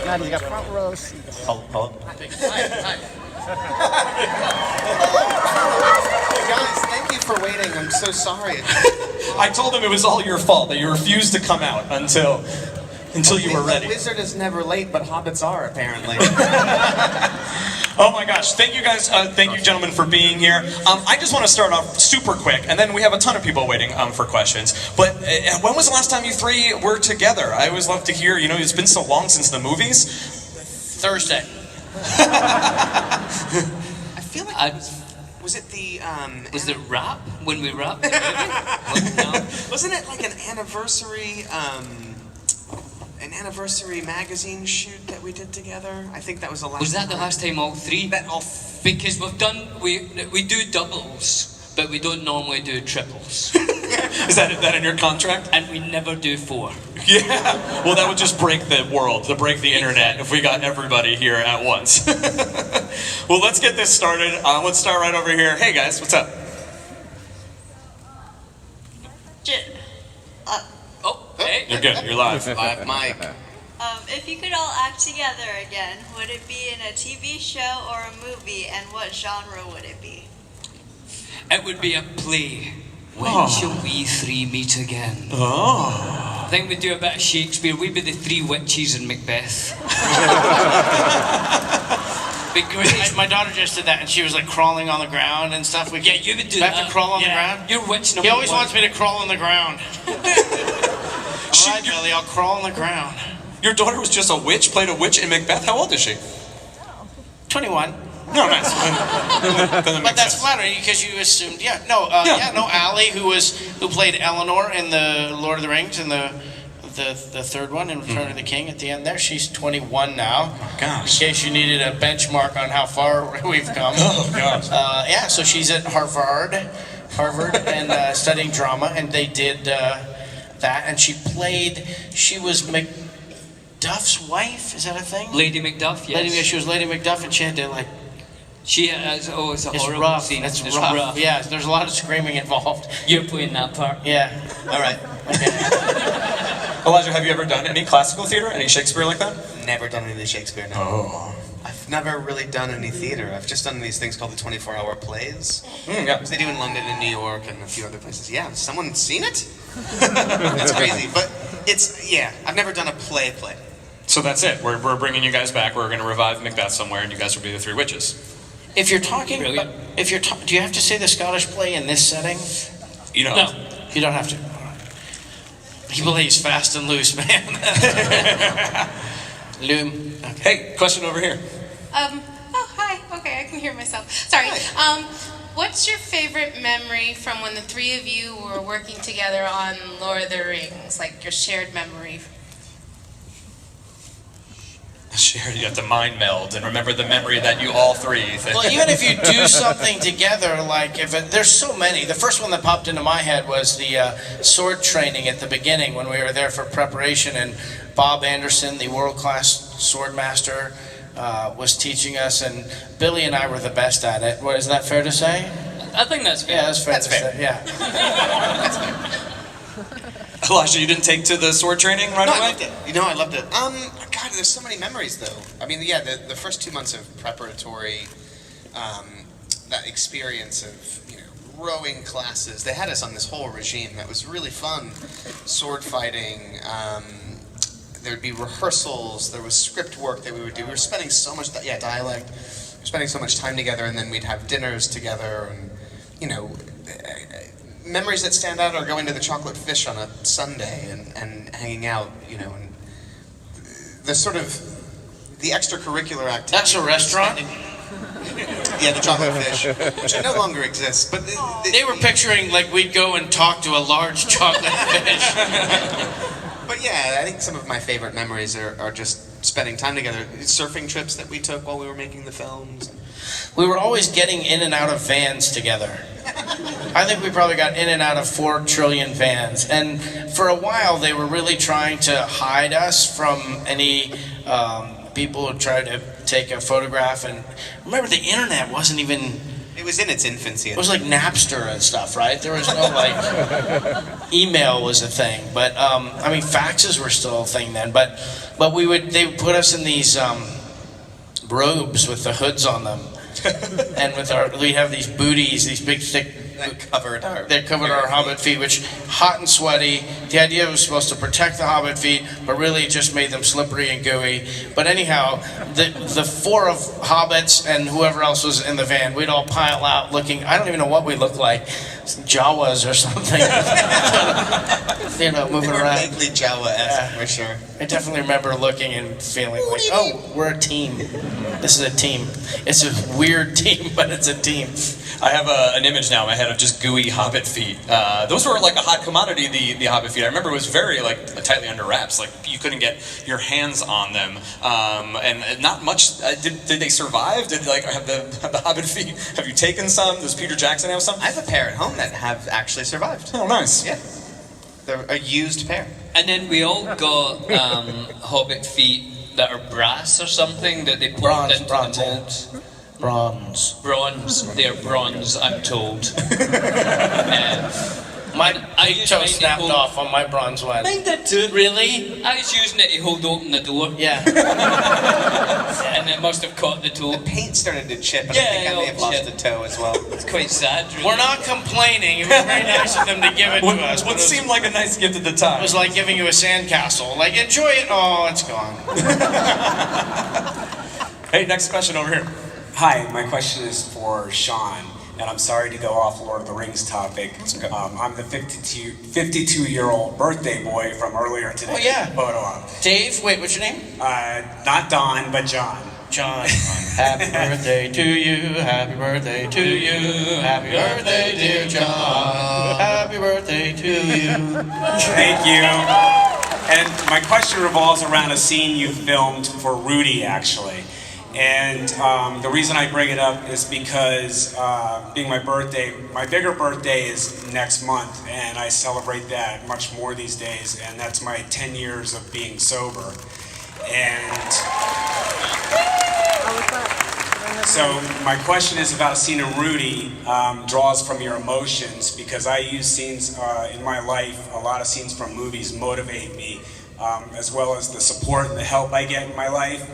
God, he's got front row seats. Hello? Hi. Hey guys, thank you for waiting. I'm so sorry. I told him it was all your fault, that you refused to come out until you were ready. The wizard is never late, but hobbits are, apparently. Oh my gosh, thank you guys, thank you gentlemen for being here. I just want to start off super quick, and then we have a ton of people waiting for questions. But when was the last time you three were together? I always love to hear, you know, it's been so long since the movies. Thursday. I feel like was it the Was it rap when we rapped? No. Wasn't it like an anniversary magazine shoot that we did together? I think that was the last. Was that the last time all three? Because we do doubles, but we don't normally do triples. Is that in your contract? And we never do 4. Yeah. Well, that would just break the world, to break the internet, if we got everybody here at once. Well, let's get this started. Let's start right over here. Hey guys, what's up? Oh, hey. You're good. You're live. Live mic. If you could all act together again, would it be in a TV show or a movie, and what genre would it be? It would be a play. When shall we three meet again? Oh. I think we'd do a bit of Shakespeare. We'd be the 3 witches in Macbeth. Be great. My daughter just did that, and she was like crawling on the ground and stuff. Yeah, you would do I that. have to crawl on the ground? You're witch number He always 1. wants me to crawl on the ground. All right, Billy, I'll crawl on the ground. Your daughter was just a witch, played a witch in Macbeth. How old is she? 21. No, nice. But that's flattering because you assumed, Allie, who played Eleanor in the Lord of the Rings and the third one in Return of the King at the end there. She's 21 now. Gosh. In case you needed a benchmark on how far we've come. Oh gosh. So she's at Harvard, and studying drama, and they did that, and she was Macduff's wife. Is that a thing? Lady Macduff, yes. She was Lady Macduff, and she had to like. She has, it's a horrible rough. scene. It's rough. Yeah, there's a lot of screaming involved. You're playing that part. Yeah. All right. Okay. Elijah, have you ever done any classical theater, any Shakespeare like that? Never done any Shakespeare. No. Oh. I've never really done any theater. I've just done these things called the 24-hour plays. Yeah. Which they do in London and New York and a few other places. Yeah, has someone seen it? It's crazy, but I've never done a play. So that's it. We're bringing you guys back. We're going to revive Macbeth somewhere, and you guys will be the 3 witches. If you're talking, do you have to say the Scottish play in this setting? You know. No, you don't have to. He plays fast and loose, man. Loom. Okay. Hey, question over here. Hi. Okay, I can hear myself. Sorry. What's your favorite memory from when the 3 of you were working together on Lord of the Rings? Like your shared memory? Sure, you have to mind meld and remember the memory that you all 3 think. Well, even if you do something together, like there's so many. The first one that popped into my head was the sword training at the beginning when we were there for preparation, and Bob Anderson, the world-class sword master, was teaching us, and Billy and I were the best at it. What, is that fair to say? I think that's fair. Yeah, that's fair. That's fair. Say. Yeah. That's fair. Elijah, you didn't take to the sword training right away? I loved it. I loved it. God, there's so many memories though. I mean, yeah, the first 2 months of preparatory, that experience of rowing classes. They had us on this whole regime that was really fun. Sword fighting. There'd be rehearsals. There was script work that we would do. We were spending so much dialect. We were spending so much time together, and then we'd have dinners together, and memories that stand out are going to the Chocolate Fish on a Sunday and hanging out, and the sort of the extracurricular activity. That's a restaurant? Yeah, the Chocolate Fish, which no longer exists. But they were picturing like we'd go and talk to a large chocolate fish. But yeah, I think some of my favorite memories are just spending time together. Surfing trips that we took while we were making the films. We were always getting in and out of vans together. I think we probably got in and out of 4 trillion vans. And for a while, they were really trying to hide us from any people who tried to take a photograph. And remember, the internet wasn't even... It was in its infancy. It was like Napster and stuff, right? There was no, email was a thing. But, faxes were still a thing then. But But they would put us in these robes with the hoods on them, and we'd have these booties, these big thick. That covered our hobbit feet, which hot and sweaty. The idea was supposed to protect the hobbit feet, but really it just made them slippery and gooey. But anyhow, the four of hobbits and whoever else was in the van, we'd all pile out looking, I don't even know what we looked like, Jawas or something. Moving around. Vaguely Jawa-esque, for sure. I definitely remember looking and feeling like, oh, we're a team. This is a team. It's a weird team, but it's a team. I have an image now in my head of just gooey hobbit feet. Those were like a hot commodity, the hobbit feet. I remember it was very tightly under wraps. Like you couldn't get your hands on them, and not much. Did they survive? Did have the hobbit feet? Have you taken some? Does Peter Jackson have some? I have a pair at home that have actually survived. Oh, nice. Yeah, they're a used pair. And then we all got hobbit feet that are brass or something that they put into the molds. Bronze. They're bronze, I'm told. My toe snapped off on my bronze one. Mine did too. Really? I was using it to hold open the door. Yeah. And it must have caught the toe. The paint started to chip, and Yeah, I think I may have lost chip. a toe as well. It's quite sad, really. We're not complaining. It was very nice of them to give it to us. What seemed like a nice gift at the time. It was like giving you a sandcastle. Like, enjoy it. Oh, it's gone. Hey, next question over here. Hi, my question is for Sean, and I'm sorry to go off Lord of the Rings topic. I'm the 52-year-old birthday boy from earlier today. Oh, yeah. Photo Dave, wait, what's your name? Not Don, but John. John. Happy birthday to you. Happy birthday to you. Happy birthday, dear John. Happy birthday to you. Thank you. And my question revolves around a scene you filmed for Rudy, actually. And the reason I bring it up is because being my birthday, my bigger birthday is next month, and I celebrate that much more these days, and that's my 10 years of being sober. And so my question is about a scene in Rudy, draws from your emotions, because I use scenes in my life, a lot of scenes from movies motivate me, as well as the support and the help I get in my life.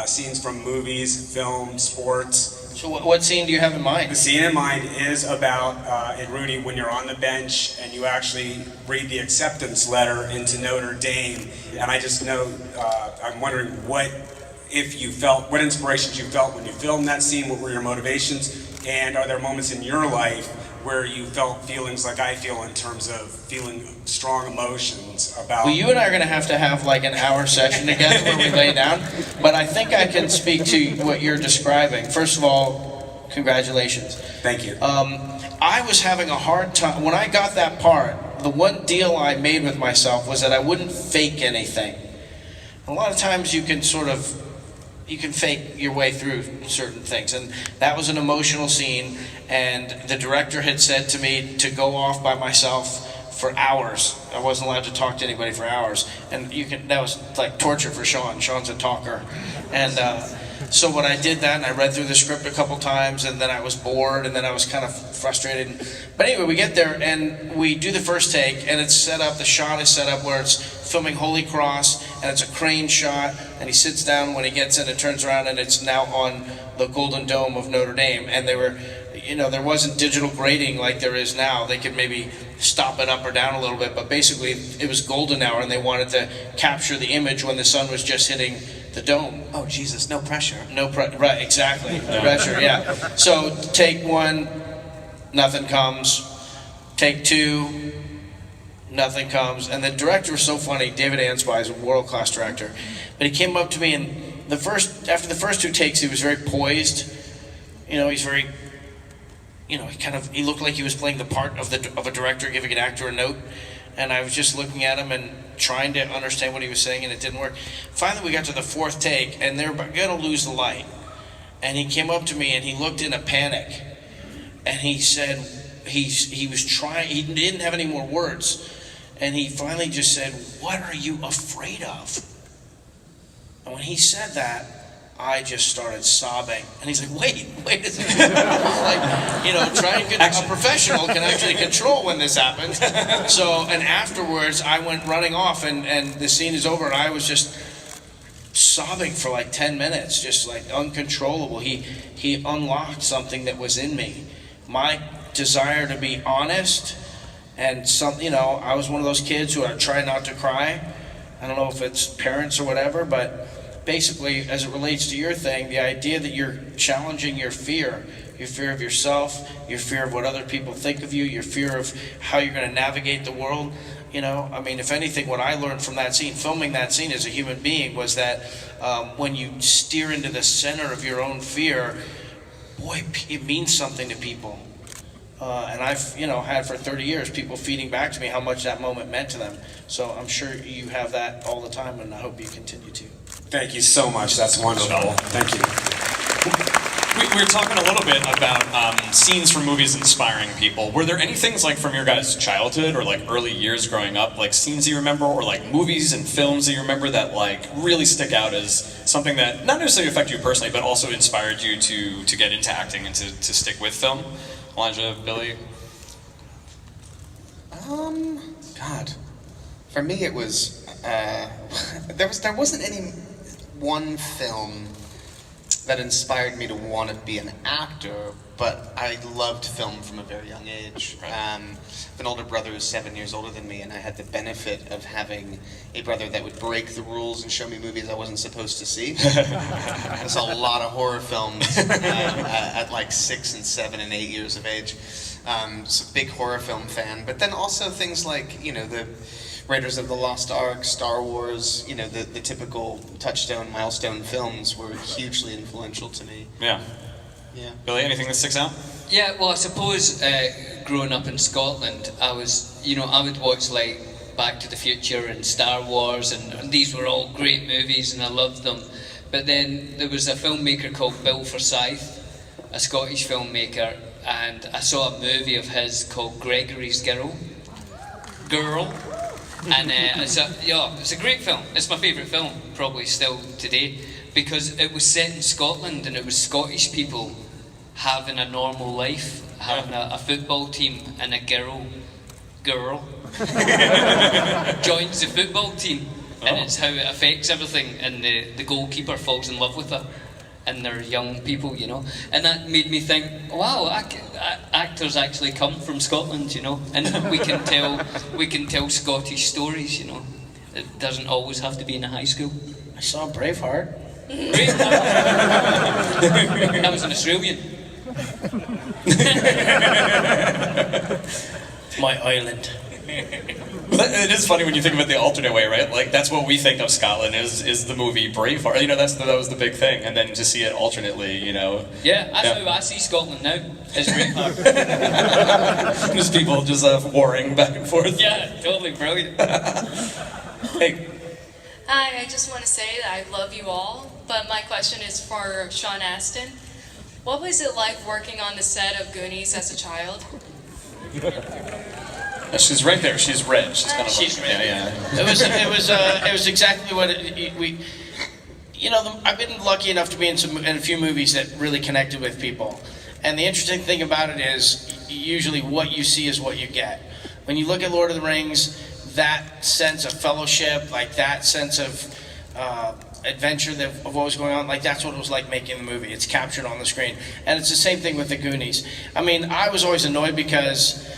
Scenes from movies, film, sports. So what scene do you have in mind? The scene in mind is about, in Rudy, when you're on the bench and you actually read the acceptance letter into Notre Dame. And I just know, I'm wondering what inspirations you felt when you filmed that scene, what were your motivations, and are there moments in your life where you felt feelings like I feel in terms of feeling strong emotions about... Well, you and I are going to have like an hour session together where we lay down, but I think I can speak to what you're describing. First of all, congratulations. Thank you. I was having a hard time, when I got that part, the one deal I made with myself was that I wouldn't fake anything. A lot of times you can fake your way through certain things, and that was an emotional scene, and the director had said to me to go off by myself for hours. I wasn't allowed to talk to anybody for hours, and that was like torture for Sean. Sean's a talker, and so when I did that, and I read through the script a couple times, and then I was bored, and then I was kind of frustrated. But anyway, we get there, and we do the first take, and it's set up, the shot is set up where it's filming Holy Cross, and it's a crane shot, and he sits down. When he gets in, it turns around, and it's now on the Golden Dome of Notre Dame, and there wasn't digital grading like there is now. They could maybe stop it up or down a little bit, but basically it was golden hour, and they wanted to capture the image when the sun was just hitting the dome. Oh, Jesus, no pressure. Right, exactly. No pressure, yeah. So take one, nothing comes. Take two, nothing comes. And the director was so funny. David Ansby is a world-class director. But he came up to me, and after the first two takes, he was very poised. He's very, he looked like he was playing the part of a director giving an actor a note. And I was just looking at him and trying to understand what he was saying, and it didn't work. Finally, we got to the fourth take, and they were going to lose the light. And he came up to me, and he looked in a panic. And he said, he was trying, he didn't have any more words. And he finally just said, "What are you afraid of?" And when he said that, I just started sobbing. And he's like, wait a second. A professional can actually control when this happens. So, and afterwards, I went running off, and the scene is over, and I was just sobbing for like 10 minutes, just like uncontrollable. He unlocked something that was in me. My desire to be honest, and I was one of those kids who I try not to cry. I don't know if it's parents or whatever, but basically, as it relates to your thing, the idea that you're challenging your fear of yourself, your fear of what other people think of you, your fear of how you're going to navigate the world. If anything, what I learned from that scene, filming that scene as a human being, was that when you steer into the center of your own fear, boy, it means something to people. And I've, had for 30 years people feeding back to me how much that moment meant to them. So I'm sure you have that all the time, and I hope you continue to. Thank you so much. That's wonderful. Thank you. We were talking a little bit about scenes from movies inspiring people. Were there any things like from your guys' childhood or like early years growing up, like scenes you remember, or like movies and films that you remember that like really stick out as something that not necessarily affected you personally, but also inspired you to get into acting and to stick with film? Elijah, Billy? God. For me, it was there wasn't any one film that inspired me to want to be an actor, but I loved film from a very young age. I have an older brother who's 7 years older than me, and I had the benefit of having a brother that would break the rules and show me movies I wasn't supposed to see. I saw a lot of horror films at like 6 and 7 and 8 years of age. So big horror film fan, but then also things like, the Raiders of the Lost Ark, Star Wars, the typical touchstone, milestone films were hugely influential to me. Yeah. Yeah. Billy, anything that sticks out? Yeah, well, I suppose growing up in Scotland, I would watch like Back to the Future and Star Wars, and these were all great movies, and I loved them. But then there was a filmmaker called Bill Forsyth, a Scottish filmmaker, and I saw a movie of his called Gregory's Girl. And it's a great film. It's my favourite film, probably still today, because it was set in Scotland and it was Scottish people having a normal life, having a football team, and a girl joins the football team, and it's how it affects everything, and the goalkeeper falls in love with her, and they're young people, and that made me think, wow, actors actually come from Scotland, and we can tell Scottish stories, It doesn't always have to be in a high school. I saw Braveheart. That was an Australian. My island. It is funny when you think of it the alternate way, right? Like that's what we think of Scotland is the movie Braveheart. That was the big thing, and then to see it alternately, Yeah, that's how I see Scotland now. Is Braveheart. Just people just warring back and forth. Yeah, totally brilliant. Hey. Hi, I just want to say that I love you all, but my question is for Sean Astin. What was it like working on the set of Goonies as a child? She's right there. She's red. She's kind of. She's red. Yeah. It was exactly what I've been lucky enough to be in a few movies that really connected with people, and the interesting thing about it is usually what you see is what you get. When you look at Lord of the Rings, that sense of fellowship, like that sense of adventure of what was going on, like that's what it was like making the movie. It's captured on the screen, and it's the same thing with the Goonies. I was always annoyed because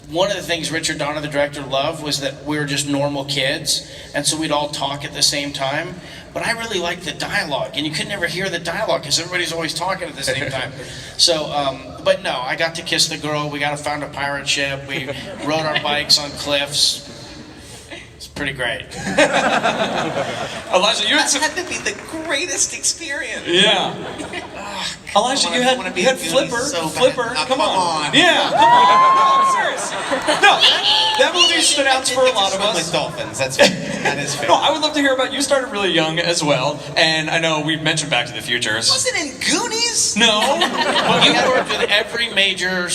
one of the things Richard Donner, the director, loved was that we were just normal kids, and so we'd all talk at the same time. But I really liked the dialogue, and you could never hear the dialogue because everybody's always talking at the same time. So, but no, I got to kiss the girl. We found a pirate ship. We rode our bikes on cliffs. It's pretty great. Elijah, you had That had to be the greatest experience. Yeah. Elijah, you had Flipper. So Flipper, bad. come Come on. on. Yeah, come on. No, seriously. No, that movie stood out for a lot of us. With dolphins. That is fair. No, I would love to hear about. You started really young as well, and I know we mentioned Back to the Future. Was it in Goonies? No, But you worked with every major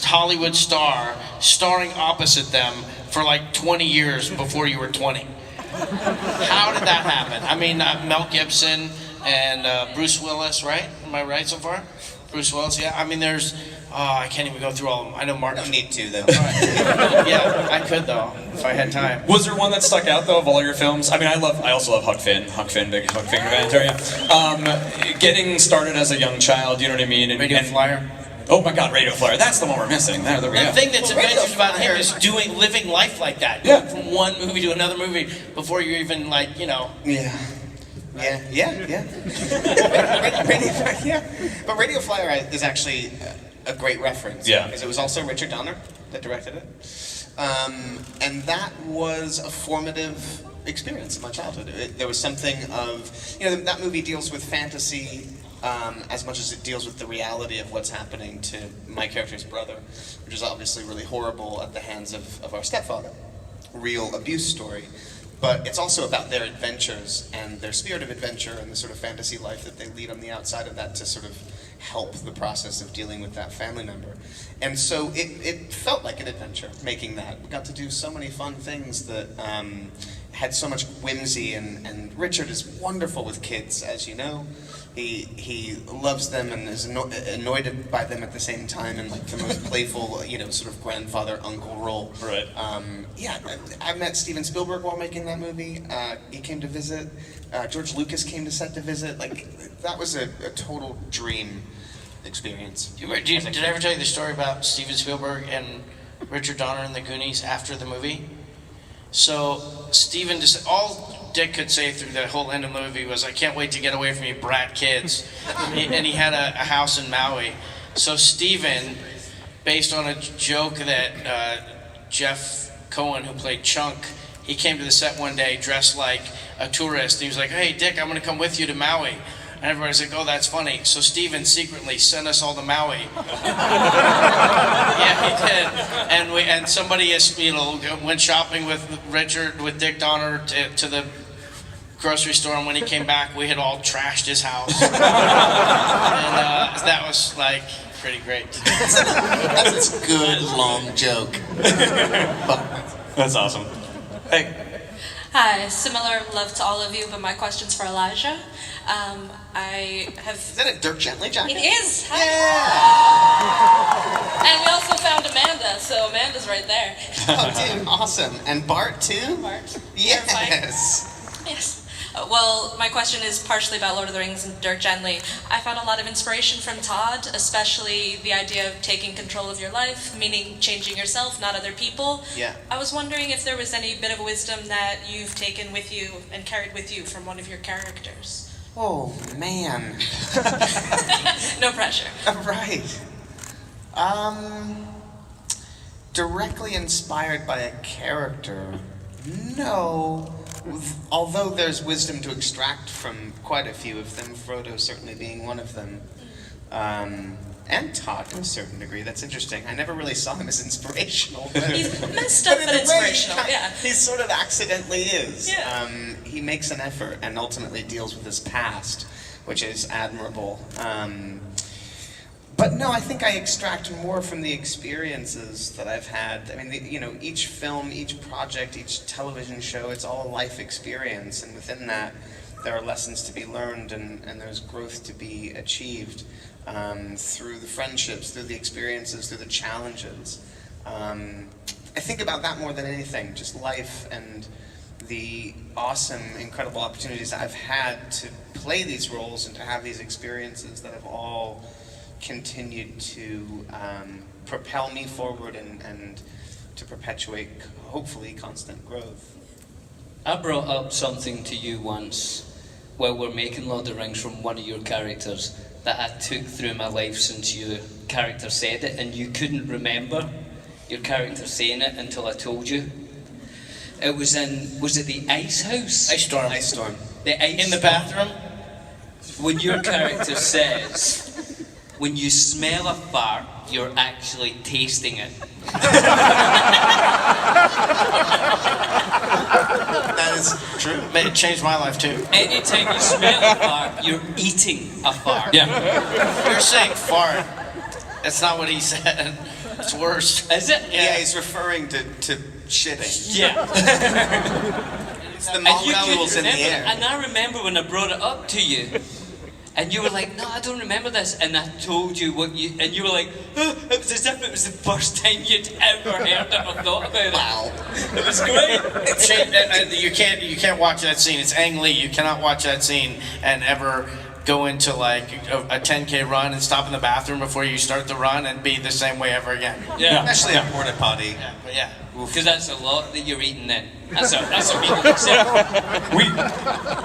Hollywood star, starring opposite them for like 20 years before you were 20. How did that happen? Mel Gibson and Bruce Willis, right? Am I right so far? Bruce Willis, yeah. I mean, there's, I can't even go through all of them. I know Martin. Don't need to, though. Yeah, I could though, if I had time. Was there one that stuck out though of all your films? I mean, I also love Huck Finn, big Huck Finn fan, yeah. Getting started as a young child, you know what I mean? Radio Flyer. Oh my God, Radio Flyer. That's the one we're missing. There we go. The thing that's advantage about him is living life like that. Yeah. From one movie to another movie before you're even like, you know. Yeah. Yeah. But Radio Flyer is actually a great reference. Yeah. Because it was also Richard Donner that directed it. And that was a formative experience in my childhood. There was something of, that movie deals with fantasy as much as it deals with the reality of what's happening to my character's brother, which is obviously really horrible at the hands of our stepfather. Real abuse story. But it's also about their adventures and their spirit of adventure and the sort of fantasy life that they lead on the outside of that to sort of help the process of dealing with that family member. And so it felt like an adventure making that. We got to do so many fun things that had so much whimsy, and Richard is wonderful with kids, as you know. He loves them and is annoyed by them at the same time in like the most playful, sort of grandfather uncle role. Right. I met Steven Spielberg while making that movie. He came to visit. George Lucas came to set to visit. Like that was a total dream experience. Did I ever tell you the story about Steven Spielberg and Richard Donner and the Goonies after the movie? So Steven just all Dick could say through the whole end of the movie was, "I can't wait to get away from you, brat kids." And he had a house in Maui. So Steven, based on a joke that Jeff Cohen, who played Chunk, he came to the set one day dressed like a tourist. And he was like, "Hey Dick, I'm going to come with you to Maui." And everybody's like, "Oh, that's funny." So Steven secretly sent us all to Maui. Yeah, he did. And somebody went shopping with Dick Donner to the grocery store, and when he came back, we had all trashed his house. And that was like pretty great. That's a good long joke. That's awesome. Hey. Hi, similar love to all of you, but my question's for Elijah. Is that a Dirk Gently jacket? It is. Hi. Yeah. And we also found Amanda, so Amanda's right there. Oh, dude, awesome. And Bart too? Bart. Yes. Yes. Well, my question is partially about Lord of the Rings and Dirk Gently. I found a lot of inspiration from Todd, especially the idea of taking control of your life, meaning changing yourself, not other people. Yeah. I was wondering if there was any bit of wisdom that you've taken with you and carried with you from one of your characters. Oh, man. No pressure. Right. Directly inspired by a character? No. Although there's wisdom to extract from quite a few of them, Frodo certainly being one of them. And Todd to a certain degree. That's interesting. I never really saw him as inspirational. But, He's messed up but inspirational, yeah. He sort of accidentally is. Yeah. He makes an effort and ultimately deals with his past, which is admirable. But no, I think I extract more from the experiences that I've had. I mean, each film, each project, each television show, it's all a life experience. And within that, there are lessons to be learned and there's growth to be achieved through the friendships, through the experiences, through the challenges. I think about that more than anything, just life and the awesome, incredible opportunities I've had to play these roles and to have these experiences that have all continued to propel me forward and to perpetuate, hopefully, constant growth. I brought up something to you once while we're making Lord of the Rings from one of your characters that I took through my life since your character said it, and you couldn't remember your character saying it until I told you. It was it the Ice House? Ice Storm. Ice Storm. The Ice In the Storm. bathroom? When your character says, when you smell a fart, you're actually tasting it. That is true. It changed my life too. Anytime you smell a fart, you're eating a fart. Yeah. You're saying fart. That's not what he said. It's worse. Is it? Yeah, he's referring to shitting. Yeah. It's the And you couldn't molecules in the remember air. it. And I remember when I brought it up to you, And you were like, no, I don't remember this. And I told you what you, and you were like, oh, it was as if it was the first time you'd ever heard it or thought about it. Wow. It was great. You can't watch that scene. It's Ang Lee. You cannot watch that scene and ever go into like a 10K run and stop in the bathroom before you start the run and be the same way ever again. Yeah. Especially a porta potty. Yeah, but yeah. Because that's a lot that you're eating then. That's a meal itself.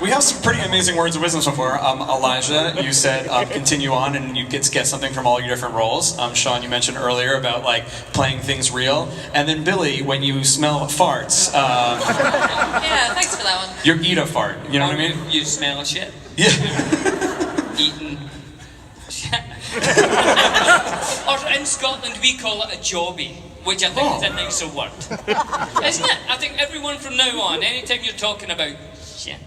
We have some pretty amazing words of wisdom so far. Elijah, you said continue on and you get to get something from all your different roles. Sean, you mentioned earlier about like playing things real. And then Billy, when you smell farts, Yeah, thanks for that one. you eat a fart. You know what I mean? You smell of shit. Yeah. Eating shit. Or in Scotland we call it a jobby, which I think is a nicer word. Isn't it? I think everyone from now on, anytime you're talking about shit,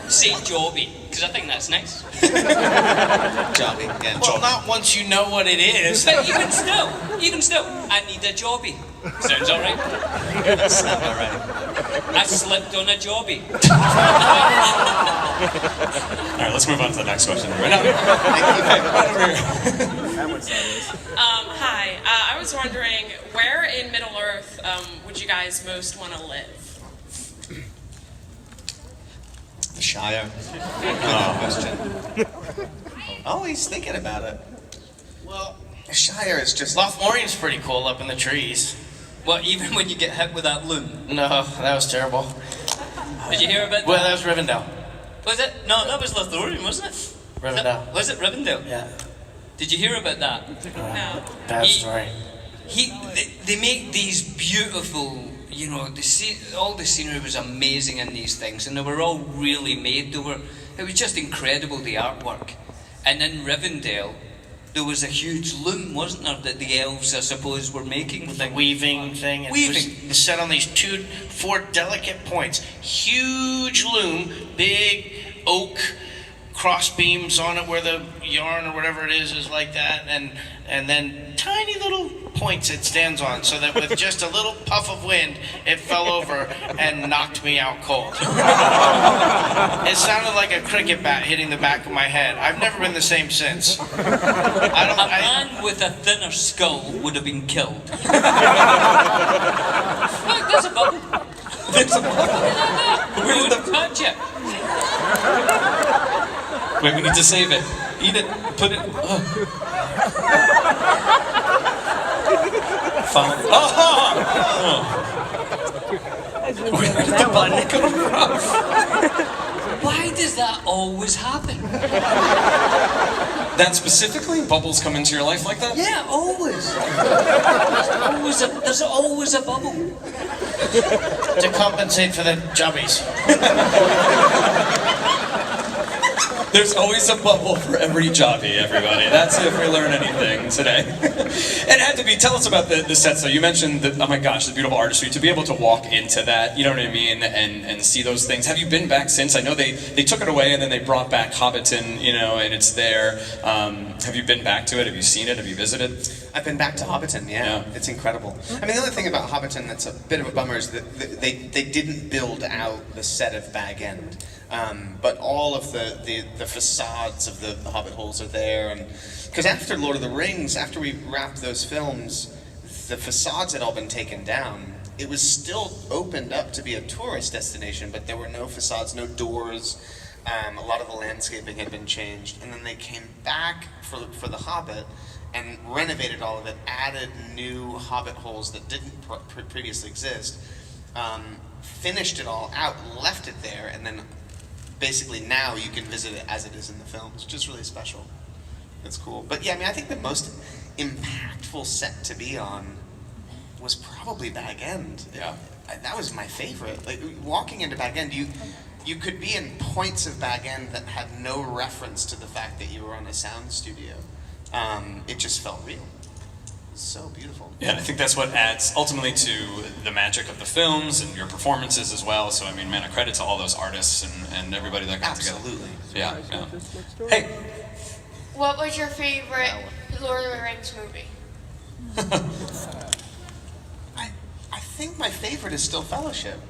say jobby, because I think that's nice. Jobby. Yeah, Well, jobby. not once you know what it is. But even still, I need a jobby. Sounds alright. That's not alright. I slipped on a jobby. All right, let's move on to the next question. Hi. I was wondering, where in Middle Earth would you guys most want to live? The Shire. Good question. Oh, he's thinking about it. Well, The Shire is just... Lothlorien's pretty cool up in the trees. Well, even when you get hit with that loom. No, that was terrible. Did you hear about that? Well, that was Rivendell. Was it? No, that was Lothlorien, wasn't it? Rivendell. Was it Rivendell? Yeah. Did you hear about that? No. Bad story. They make these beautiful, you know, all the scenery was amazing in these things, and they were all really made. It was just incredible, the artwork. And in Rivendell, there was a huge loom, wasn't there, that the elves, I suppose, were making. With the weaving thing. It was set on these 4 delicate points. Huge loom, big oak cross beams on it where the yarn or whatever it is like that, and then tiny little points it stands on, so that with just a little puff of wind, it fell over and knocked me out cold. It sounded like a cricket bat hitting the back of my head. I've never been the same since. A man with a thinner skull would have been killed. Look, there's a bubble. There's a bubble. We wouldn't touch it. Wait, we need to save it. Eat it. Put it. Follow. Where did the button come from? Why does that always happen? That specifically, bubbles come into your life like that? Yeah, always. There's always a bubble. To compensate for the jobbies. There's always a bubble for every jobby, everybody. That's if we learn anything today. It had to be, tell us about the sets though. You mentioned that, oh my gosh, the beautiful artistry. To be able to walk into that, you know what I mean, and see those things. Have you been back since? I know they took it away and then they brought back Hobbiton, you know, and it's there. Have you been back to it? Have you seen it? Have you visited? I've been back to Hobbiton, yeah. It's incredible. I mean, the other thing about Hobbiton that's a bit of a bummer is that they didn't build out the set of Bag End. But all of the facades of the Hobbit holes are there, and because after Lord of the Rings, after we wrapped those films, the facades had all been taken down. It was still opened up to be a tourist destination, but there were no facades, no doors. A lot of the landscaping had been changed, and then they came back for the Hobbit and renovated all of it, added new Hobbit holes that didn't previously exist, finished it all out, left it there, and then basically now you can visit it as it is in the films, which is really special. It's cool. But yeah, I mean, I think the most impactful set to be on was probably Bag End. Yeah. That was my favorite. Like, walking into Bag End, you could be in points of Bag End that had no reference to the fact that you were on a sound studio. It just felt real. So beautiful. Yeah, I think that's what adds ultimately to the magic of the films and your performances as well. So I mean, man, a credit to all those artists and everybody that got together. Absolutely. Yeah, yeah. Hey. What was your favorite Lord of the Rings movie? I think my favorite is still Fellowship.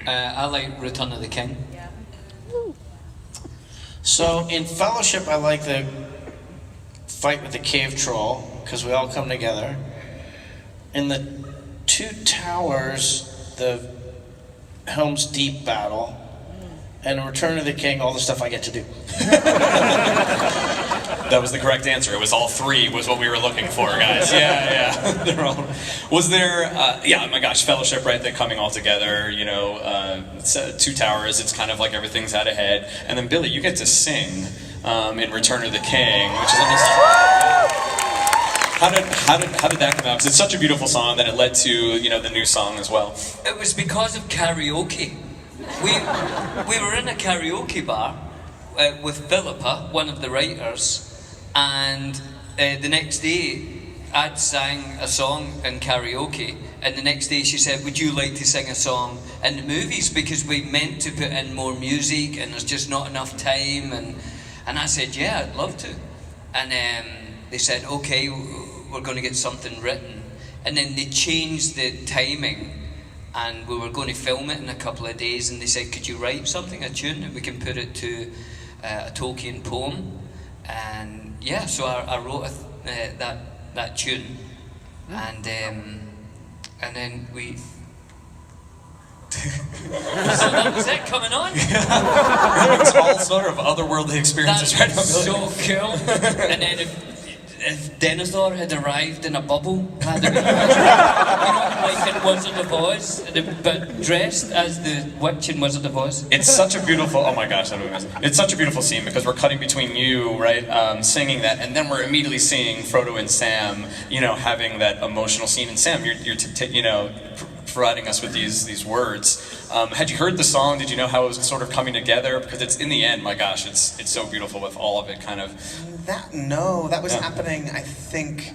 I like Return of the King. So in Fellowship, I like the fight with the cave troll, because we all come together. In the Two Towers, the Helm's Deep battle, and Return of the King, all the stuff I get to do. That was the correct answer. It was all three was what we were looking for, guys. Yeah. They're all... Was there, yeah, oh my gosh, Fellowship, right, they're coming all together, you know, Two Towers, it's kind of like everything's out ahead. And then Billy, you get to sing in Return of the King, which is almost... How did that come out? Because it's such a beautiful song that it led to, you know, the new song as well. It was because of karaoke. We were in a karaoke bar with Philippa, one of the writers, and the next day I'd sang a song in karaoke, and the next day she said, would you like to sing a song in the movies, because we meant to put in more music and there's just not enough time, and I said, yeah, I'd love to. And they said, okay, we're going to get something written. And then they changed the timing, and we were going to film it in a couple of days, and they said, could you write something, a tune, and we can put it to a Tolkien poem. And yeah, so I wrote that tune, and then we... So that was it, coming on? It's all sort of otherworldly experiences right now. That's so cool. And then if Denethor had arrived in a bubble, had been, you know, like in Wizard of Oz, but dressed as the witch in Wizard of Oz. It's such a beautiful, oh my gosh, it's such a beautiful scene, because we're cutting between you, right, singing that, and then we're immediately seeing Frodo and Sam, you know, having that emotional scene. And Sam, you're you know, providing us with these words. Had you heard the song? Did you know how it was sort of coming together? Because it's, in the end, my gosh, it's so beautiful with all of it kind of. That was happening, I think,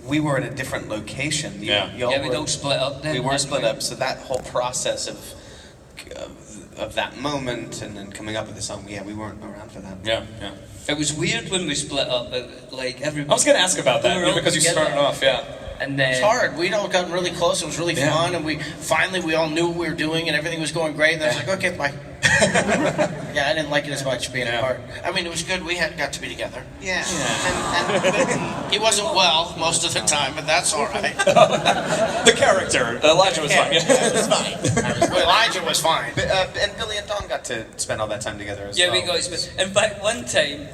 we were at a different location. We don't split up then. We were split up, so that whole process of that moment and then coming up with the song, yeah, we weren't around for that. Yeah. It was weird when we split up, like everybody. I was going to ask about that, because you started off, And then, it's hard. We'd all gotten really close. It was really fun, and we all knew what we were doing, and everything was going great. And I was like, okay, bye. Yeah, I didn't like it as much being apart. I mean, it was good. We got to be together. Yeah. And he wasn't well most of the time, but that's all right. The character, Elijah was fine. Yeah, it was fine. Elijah was fine. And Billy and Don got to spend all that time together as well. Yeah, we got to spend. In fact, one time,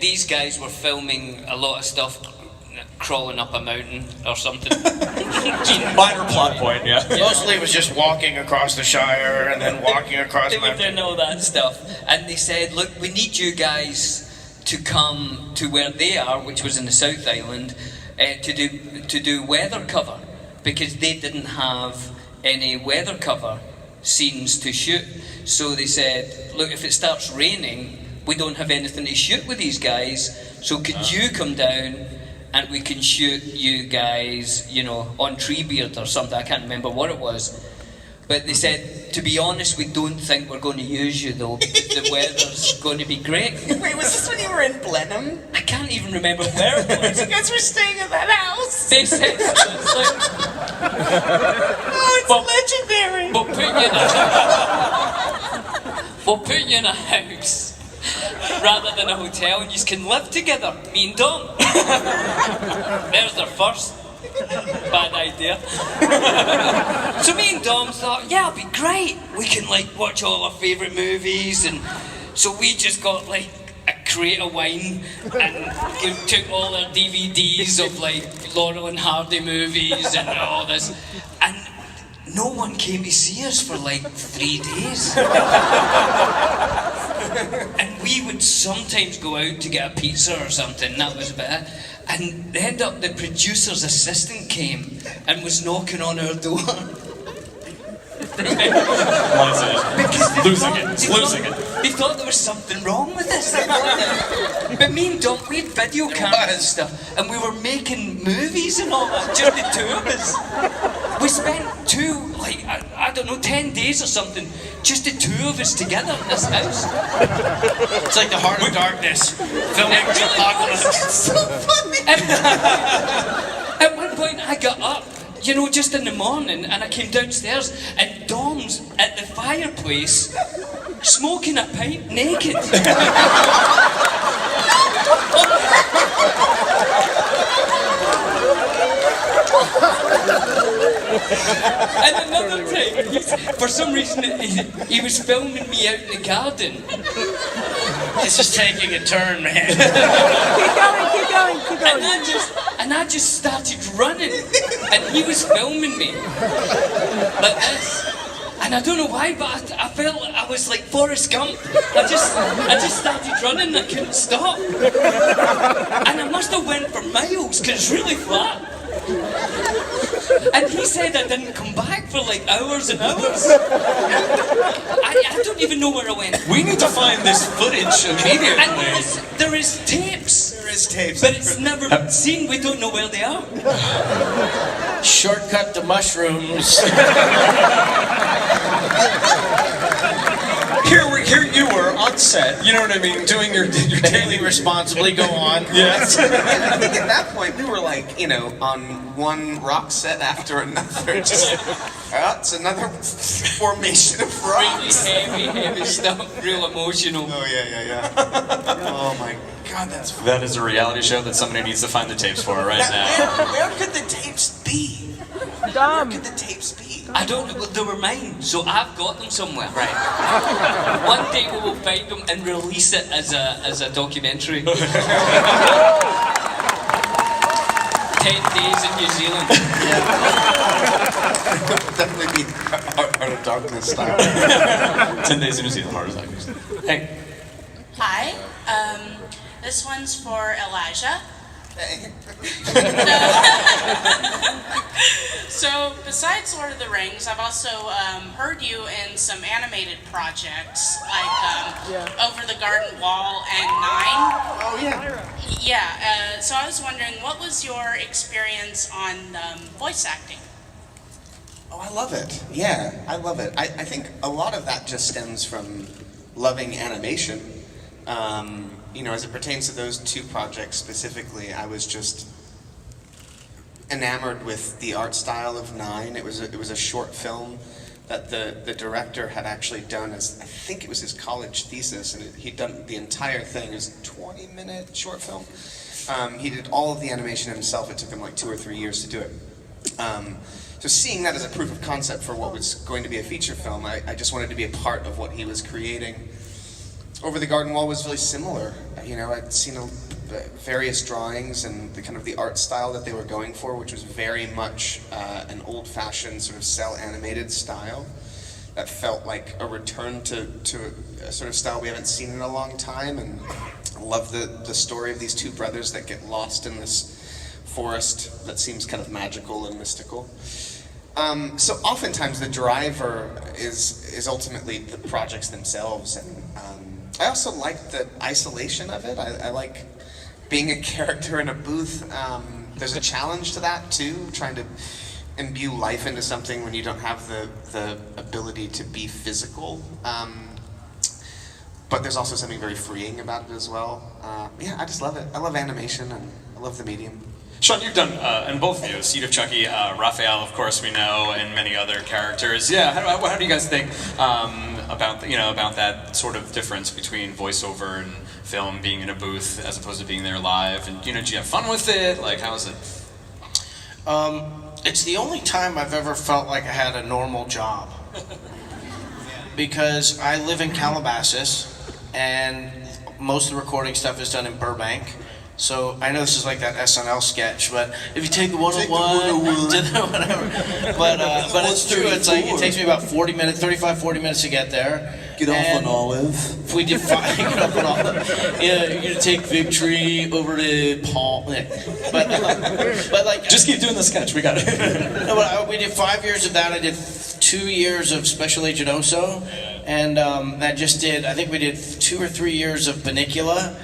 these guys were filming a lot of stuff, crawling up a mountain or something. Minor plot point, yeah. Mostly it was just walking across the Shire and then walking across the mountain. mountain. They were doing all that stuff. And they said, look, we need you guys to come to where they are, which was in the South Island, to do weather cover, because they didn't have any weather cover scenes to shoot. So they said, look, if it starts raining, we don't have anything to shoot with these guys, so could you come down and we can shoot you guys, you know, on Treebeard or something. I can't remember what it was. But they said, to be honest, we don't think we're going to use you though. The weather's going to be great. Wait, was this when you were in Blenheim? I can't even remember where it was. You guys were staying at that house. They said, it's like, oh, it's legendary. We'll put you in a house rather than a hotel, and you can live together, me and Dom. There's their first bad idea. So me and Dom thought, yeah, it'll be great. We can like watch all our favourite movies, and so we just got like a crate of wine and we took all our DVDs of like Laurel and Hardy movies and all this, and no one came to see us for like 3 days. And we would sometimes go out to get a pizza or something, that was about it. And end up the producer's assistant came and was knocking on our door. Losing it. They thought there was something wrong with us. But me and Dom, we had video cameras and stuff, and we were making movies and all that, just the two of us. We spent I don't know, 10 days or something, just the two of us together in this house. It's like the Heart of Darkness, filming the apocalypse. It's so funny. At one point I got up, you know, just in the morning, and I came downstairs, and Dom's at the fireplace smoking a pipe naked. And another time, for some reason, he was filming me out in the garden. This is taking a turn, man. Keep going. And I just started running, and he was filming me like this. And I don't know why, but I felt I was like Forrest Gump. I just started running, I couldn't stop. And I must have went for miles, because it's really flat. And he said I didn't come back for like hours and hours. I don't even know where I went. We need to find this footage immediately. And there is tapes. There is tapes. But it's never seen, we don't know where they are. Shortcut to mushrooms. Here you were on set, you know what I mean, doing your Daily responsibly, go on. Yes. I think at that point we were like, you know, on one rock set after another. Just, it's another formation of rocks. Really heavy stuff, real emotional. Oh yeah. Oh my God, That is a reality show that somebody needs to find the tapes for right now. Where could the tapes be? Dom. Where could the tapes be? I don't know, they were mine, so I've got them somewhere. Right. One day we will find them and release it as a documentary. 10 days in New Zealand. Definitely be Heart of Darkness style. 10 days in New Zealand, Heart of Darkness. Hey. Hi, this one's for Elijah. So, besides Lord of the Rings, I've also heard you in some animated projects, like Over the Garden Wall and 9. Oh yeah. Yeah, so I was wondering, what was your experience on voice acting? Oh, I love it. Yeah, I love it. I think a lot of that just stems from loving animation. You know, as it pertains to those two projects specifically, I was just enamored with the art style of 9. It was a short film that the director had actually done as, I think it was his college thesis, and he'd done the entire thing. It was a 20-minute short film. He did all of the animation himself. It took him like 2 or 3 years to do it. So seeing that as a proof of concept for what was going to be a feature film, I just wanted to be a part of what he was creating. Over the Garden Wall was really similar. You know, I'd seen various drawings and the kind of the art style that they were going for, which was very much an old-fashioned sort of cell animated style that felt like a return to a sort of style we haven't seen in a long time. And I love the story of these two brothers that get lost in this forest that seems kind of magical and mystical. So oftentimes the driver is ultimately the projects themselves, and I also like the isolation of it. I like being a character in a booth. There's a challenge to that too, trying to imbue life into something when you don't have the ability to be physical. But there's also something very freeing about it as well. Yeah, I just love it. I love animation and I love the medium. Sean, you've done, and both of you, Seed of Chucky, Raphael, of course, we know, and many other characters. Yeah, how do you guys think about that sort of difference between voiceover and film, being in a booth as opposed to being there live? And do you have fun with it? Like, how is it? It's the only time I've ever felt like I had a normal job. Because I live in Calabasas, and most of the recording stuff is done in Burbank. So I know this is like that SNL sketch, but if you take the 101 to the whatever, but it's true. It's like it takes me about 40 minutes, 35-40 minutes to get there. Get off an olive. If we did get off an olive. Yeah, you're gonna take Victory over to Paul. But like just keep doing the sketch. We got it. No, but we did 5 years of that. I did 2 years of Special Agent Oso, and I think we did 2 or 3 years of Banicula.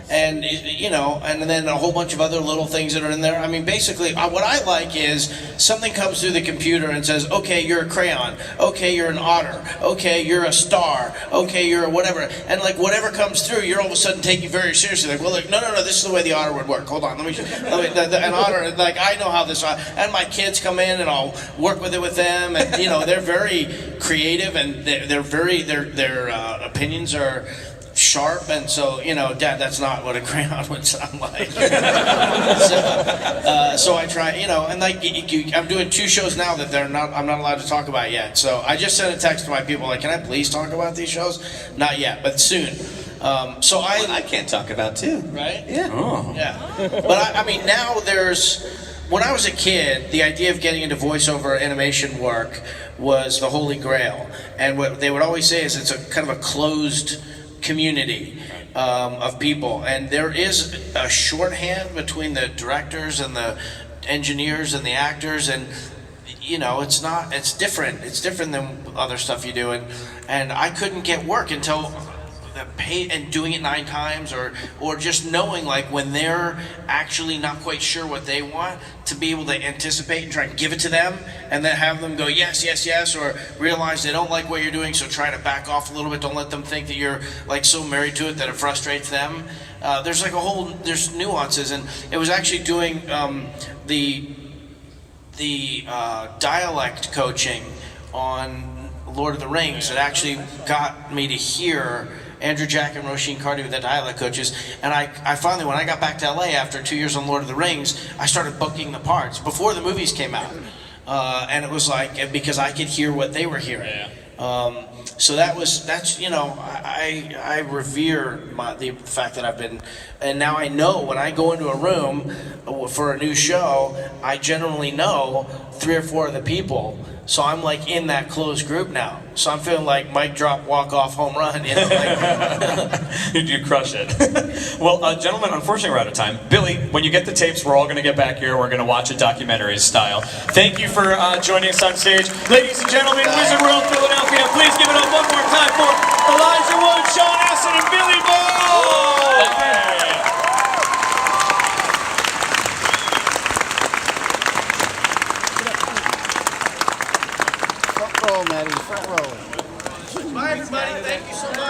And you know, and then a whole bunch of other little things that are in there. I mean, basically, what I like is something comes through the computer and says, okay, you're a crayon, okay, you're an otter, okay, you're a star, okay, you're a whatever, and like whatever comes through, you're all of a sudden taking very seriously. Like, well, like, no, this is the way the otter would work. Hold on, let me an otter. Like, I know how this. And my kids come in, and I'll work with it with them, and you know, they're very creative, and their opinions are sharp, and so, you know, Dad, that's not what a crayon would sound like. So I try, you know, and like I'm doing 2 shows now that I'm not allowed to talk about yet. So I just sent a text to my people like, can I please talk about these shows? Not yet, but soon. So I can't talk about too. Right? Yeah. Oh. Yeah. But I mean, now when I was a kid, the idea of getting into voiceover animation work was the holy grail. And what they would always say is it's a kind of a closed community of people, and there is a shorthand between the directors and the engineers and the actors, and you know, it's different than other stuff you do, and I couldn't get work until and doing it 9 times, or just knowing like when they're actually not quite sure what they want, to be able to anticipate and try and give it to them, and then have them go yes, or realize they don't like what you're doing, so try to back off a little bit. Don't let them think that you're like so married to it that it frustrates them. There's like there's nuances, and it was actually doing the dialect coaching on Lord of the Rings that actually got me to hear Andrew Jack and Roisin Carty with the dialect coaches, and I finally, when I got back to LA after 2 years on Lord of the Rings, I started booking the parts before the movies came out, and it was like, because I could hear what they were hearing. So that's you know, I revere the fact that I've been, and now I know when I go into a room for a new show, I generally know 3 or 4 of the people. So I'm like in that closed group now. So I'm feeling like mic drop, walk off, home run. You know, like. You crush it. Well, gentlemen, unfortunately we're out of time. Billy, when you get the tapes, we're all going to get back here. We're going to watch it documentary style. Thank you for joining us on stage. Ladies and gentlemen, Wizard World Philadelphia, please give it up one more time for Elijah Wood, Sean Astin, and Billy Bowe! Front row, Maddie, front row. Bye, everybody. Thank you so much.